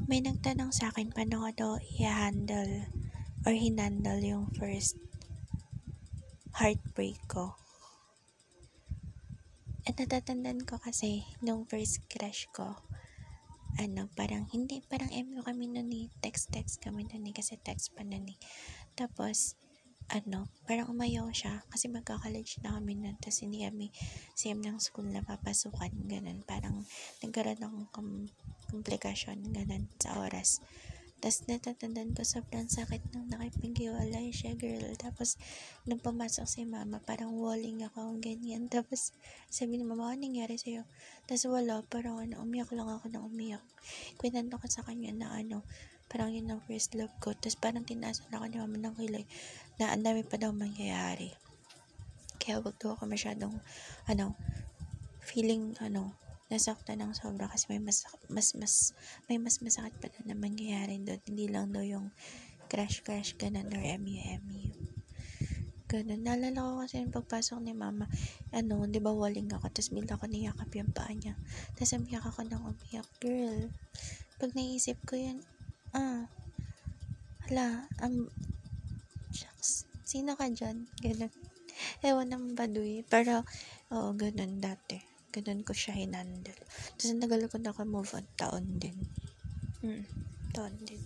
May nagtanong sa akin paano ko daw i-handle or hinandle yung first heartbreak ko. At natatandaan ko kasi nung first crush ko, parang MU kami nun eh. Text kami nun eh, kasi text pa nun eh. Tapos, parang umayaw siya kasi magka-college na kami nun. Tapos hindi kami same ng school na papasukan, ganun. Parang nagkaroon ng komplikasyon, ganun, sa oras. Tapos natatandaan ko sobrang sakit nung nakipaghiwalay siya, girl. Tapos nung pumasok si mama, parang walling ako, ganyan. Tapos sabi ni mama, ano nangyari sa'yo? Tapos wala, parang umiyak lang ako ng umiyak. Kwento ko sa kanya na parang yun ang first love ko. Tapos parang tinaasan ako ni mama ng kilay na ang dami pa daw mangyayari. Kaya wag daw ako masyadong, feeling, nasaktan ng sobra kasi may mas masakit pa na mangyayari doon. Hindi lang daw yung crush ganun or MU. Ganun. Naalala ko kasi yung pagpasok ni mama, di ba walling ako, tapos bigla ko niyakap yung paa niya. Tapos umiyak ako ng umiyak, girl. Pag naisip ko yun, shucks, sino ka dyan? Ganun. Ewan naman baduy. Pero, oo, ganun dati. Ganun ko siya hinandle. Tapos nagal ko na move on, taon din. Taon din.